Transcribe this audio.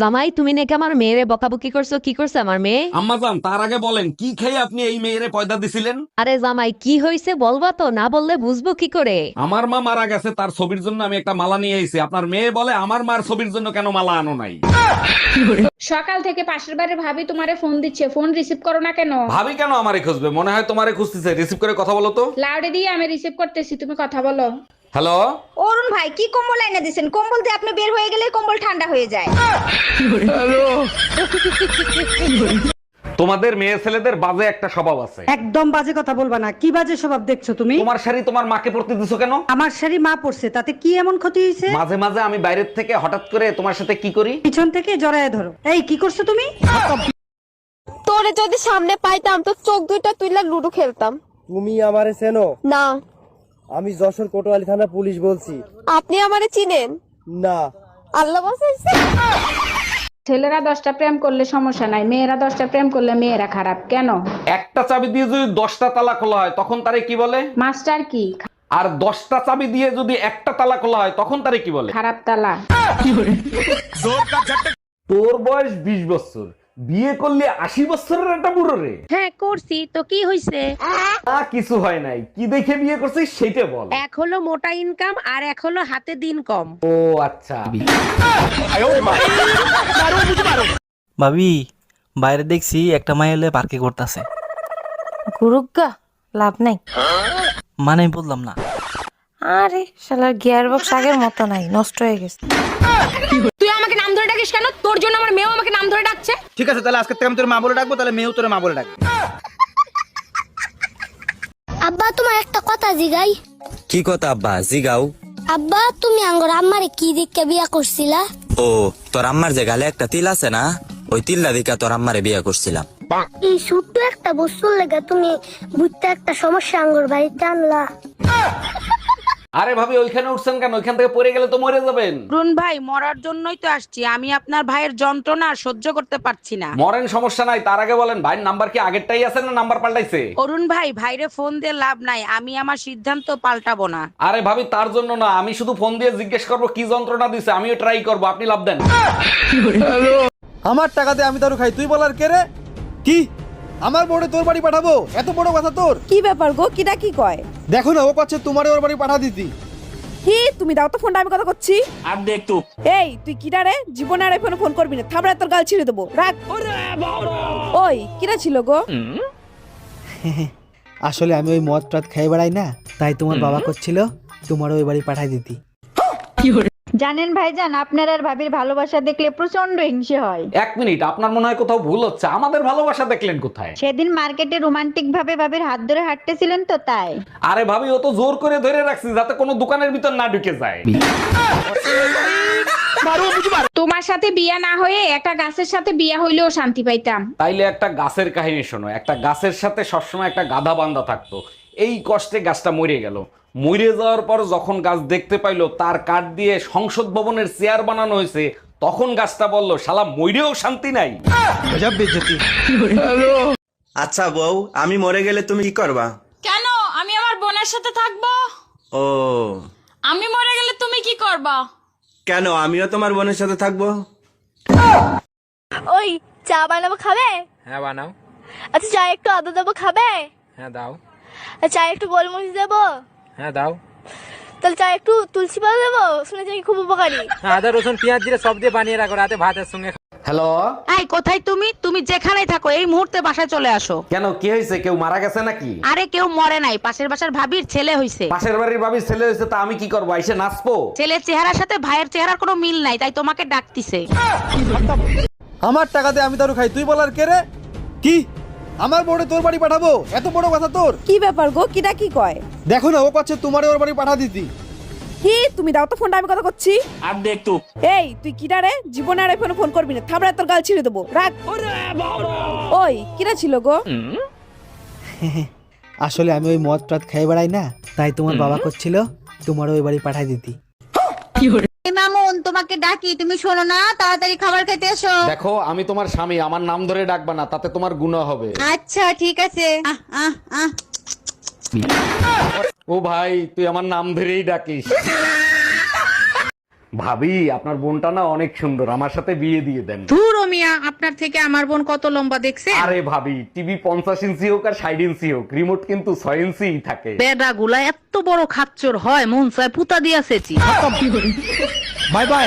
জামাই, তুমি নাকি আমার মেয়েরে বকাবকি করছো? কি করছে আমার মেয়ে? আম্মাজান, তার আগে বলেন কি খেয়ে আপনি এই মেয়েরে পয়দা দিছিলেন? আরে জামাই, কি হয়েছে বলবা তো, না বললে বুঝবো কি করে? আমার মা মারা গেছে, তার ছবির জন্য আমি একটা মালা নিয়ে এসেছি। আপনার মেয়ে বলে আমার মার ছবির জন্য কেন মালা আনো নাই? সকাল থেকে পাশের বাড়ির ভাবি তোমারে ফোন দিচ্ছে, ফোন রিসিভ করো না কেন? ভাবি কেন আমারে খুঁজবে? মনে হয় তোমারে খুঁজতেছে। রিসিভ করে কথা বলো তো। লাউডে দিয়ে আমি রিসিভ করতেছি, তুমি কথা বলো। হ্যালো। অরুণ ভাই, কি কম্বল এনে দিছেন? কম্বল দিয়ে আপনি বের হয়ে গেলে কম্বল ঠান্ডা হয়ে যায়। তোমাদের মেয়ে ছেলেদের বাজে একটা স্বভাব আছে। একদম বাজে কথা বলবা না। কি বাজে স্বভাব দেখছো তুমি? তোমার শাড়ি তোমার মাকে পরতে দিছো কেন? আমার শাড়ি মা পরছে, তাতে কি এমন ক্ষতি হয়েছে? মাঝে মাঝে আমি বাইরের থেকে হঠাৎ করে তোমার সাথে কি করি? পিছন থেকে জড়ায় ধরো। এই কি করছো তুমি? তোরে যদি সামনে পাইতাম তো চোখ দুইটা তুইলা লুডো খেলতাম। তুমি আমারে চেনো? না। আমি যশোর কোতোয়ালি থানা পুলিশ বলছি। আপনি আমারে চিনেন? না। আল্লাহ বাঁচাইছে। ছেলেরা 10টা প্রেম করলে সমস্যা নাই, মেয়েরা 10টা প্রেম করলে মেয়েরা খারাপ কেন? একটা চাবি দিয়ে যদি 10টা তালা খোলা হয় তখন তারে কি বলে? মাস্টার কি? আর 10টা চাবি দিয়ে যদি একটা তালা খোলা হয় তখন তারে কি বলে? খারাপ তালা। তোর বয়স 20 বছর, বিয়ে করলে 80 বছরের একটা বুড়ো রে। হ্যাঁ করছি তো, কি হইছে? কিছু হয় নাই, কি দেখে বিয়ে করছিস সেইটা বল। এক হলো মোটা ইনকাম আর এক হলো হাতে দিন কম। ও আচ্ছা। ভাবি, বাইরে দেখছি একটা মাই হলে পার্কে করতেছে। গুরুগা লাভ নাই। মানে আমি বললাম না। আরে শালার গিয়ার বক্স আগের মতো নাই, নষ্ট হয়ে গেছে। তুই আমাকে নাম ধরে ডাকিস কেন? তোর জন্য আমার মেয়েও আমাকে নাম ধরে ডাকছে। ঠিক আছে, তাহলে আজকে থেকে আমি তোর মা বলে ডাকবো, তাহলে মেয়েও তোর মা বলে ডাকবে। আব্বা, তোমার একটা কথা জিগাই। কি কথা আব্বা? জিগাও। আব্বা, তুমি আঙ্গর আম্মারে কি দিকে বিয়া করছিলা? ও, তোর আম্মার যে গালে একটা তিল আছে না, ওই তিল্লা দিকা তোর আম্মারে বিয়ে করছিলাম। এই ছোট্ট একটা বস্তুর লেগে তুমি বুঝতে একটা সমস্যা আঙ্গর বাড়িতে আনলা। আরে ভাবি, ওইখানে উঠছেন কেন? ওইখান থেকে পড়ে গেলে তো মরে যাবেন। অরুণ ভাই, মরার জন্যই তো আসছি। আমি আপনার ভাইয়ের যন্ত্রণা আর সহ্য করতে পারছি না। মরেন, সমস্যা নাই। তার আগে বলেন ভাইয়ের নাম্বার কি আগেরটাই আছে না নাম্বার পাল্টাইছে? অরুণ ভাই, ভাইরে ফোন দিয়ে লাভ নাই। আমি আমার সিদ্ধান্ত পাল্টাবো না। আরে ভাবি, তার জন্য না, আমি শুধু ফোন দিয়ে জিজ্ঞেস করবো কি যন্ত্রণা দিছে, আমিও ট্রাই করবো, আপনি লাভ দেন। আমার টাকাতে আমি দারু খাই, তুই বলার কে রে? কি আমার বউরে তোর বাড়ি পাঠাবো? এত বড় কথা তোর? কি ব্যাপার গো? কিটা কি কয়? দেখো না, ও পাচ্ছে তোমারে ওর বাড়ি পাঠা দিতি। কি তুমি দাও তো ফোনটা, আমি কথা করছি। আর দেখ তো। এই তুই কিটা রে? জীবনে আর ফোন ফোন করবি না, থাবড়া তোর গাল ছিঁড়ে দেবো। রাখ। ওই কিটা ছিল গো? আসলে আমি ওই মদ টদ খাই বেড়াই না, তাই তোমার বাবা করছিল তোমার ওই বাড়ি পাঠাই দিতি। জানেন ভাইজান, আপনার আর ভাবির ভালোবাসা দেখলে প্রচন্ড হিংসে হয়। 1 মিনিট, আপনার মনে হয় কোথাও ভুল হচ্ছে। আমাদের ভালোবাসা দেখলেন কোথায়? সেদিন মার্কেটে রোমান্টিক ভাবে ভাবির হাত ধরে হাঁটতেছিলেন তো, তাই। আরে ভাবি, ও তো জোর করে ধরে রাখছি যাতে কোনো দোকানের ভিতর না ঢুকে যায়। তোমার সাথে বিয়া না হয়ে একটা গাছের সাথে বিয়া হইলেও শান্তি পাইতাম। তাইলে একটা গাছের কাহিনী শোনো। একটা গাছের সাথে সবসময় একটা গাধা বান্ধা থাকতো। এই কষ্টে গাছটা মরে গেল। মরে যাওয়ার পর যখন গাছ দেখতে পাইলো তার কাঠ দিয়ে সংসদ ভবনের চেয়ার বানানো হয়েছে, তখন গাছটা বলল শালা মইরেও শান্তি নাই। আচ্ছা বউ, আমি মরে গেলে তুমি কি করবা? কেন? আমি আমার বোনের সাথে থাকবো। ও, আমি মরে গেলে তুমি কি করবা? কেন? আমিও তোমার বোনের সাথে থাকবো। ওই চা বানাবো, খাবে? হ্যাঁ বানাও। আচ্ছা, চা একটু আদা দেবো, খাবে? হ্যাঁ দাও। চা একটু গোলমরিচ দেবো? হ্যাঁ দাও। তাহলে চা একটু তুলসী পাতা দেবো? শুনেছি কি খুব উপকারী। আদা রসুন পেঁয়াজ দিয়ে সব দিয়ে বানিয়ে রাখো, রাতে ভাতের সঙ্গে। হ্যালো। এই কোথায় তুমি? তুমি যেখানেই থাকো এই মুহূর্তে বাসায় চলে আসো। কেন, কি হয়েছে? কেউ মারা গেছে নাকি? আরে কেউ মরে নাই, পাশের বাসার ভাবির ছেলে হইছে। পাশের বাড়ির ভাবির ছেলে হয়েছে, তা আমি কি করবো? এসে নাচবো? ছেলের চেহারার সাথে ভাইয়ের চেহারার কোনো মিল নাই, তাই তোমাকে ডাকতিছে। আমার টাকাতে আমি দারু খাই, তুই বলার কে রে? কি আমার বউরে তোর বাড়ি পাঠাবো? এত বড় কথা তোর? কি ব্যাপার গো? কিটা কি কয়? দেখো না, ও পাচ্ছে তোমারে ওর বাড়ি পাঠা দিতি। কি তুমি দাও তো ফোনটা, আমি কথা করছি। আর দেখ তো। এই তুই কিটা রে? জীবনে আর ফোন ফোন করবি না, থাবড়া তোর গাল ছিঁড়ে দেবো। রাখ। ওই কিটা ছিল গো? আসলে আমি ওই মদ টদ খাই বেড়াই না, তাই তোমার বাবা করছিল তোমার ওই বাড়ি পাঠাই দিতি। মামুন, তোমাকে ডাকি, তুমি শোনো না, তাড়াতাড়ি খাবার খেতে এসো। দেখো, আমি তোমার স্বামী, আমার নাম ধরে ডাকবা না, তাতে তোমার গুনাহ হবে। আচ্ছা ঠিক আছে। ও ভাই, তুই আমার নাম ধরেই ডাকিস। ভাবি আপনার বোনটা না অনেক সুন্দর, আমার সাথে বিয়ে দিয়ে দেন। ধুর ও মিয়া, আপনার থেকে আমার বোন কত লম্বা দেখছে? আরে ভাবি, টিভি 50 ইঞ্চি হোক আর 60 ইঞ্চি হোক, রিমোট কিন্তু 6 ইঞ্চি থাকে। বেডা গুলা এত বড় খাচ্চর হয়, মন চায় পুতা দিয়াছেছি। Bye bye.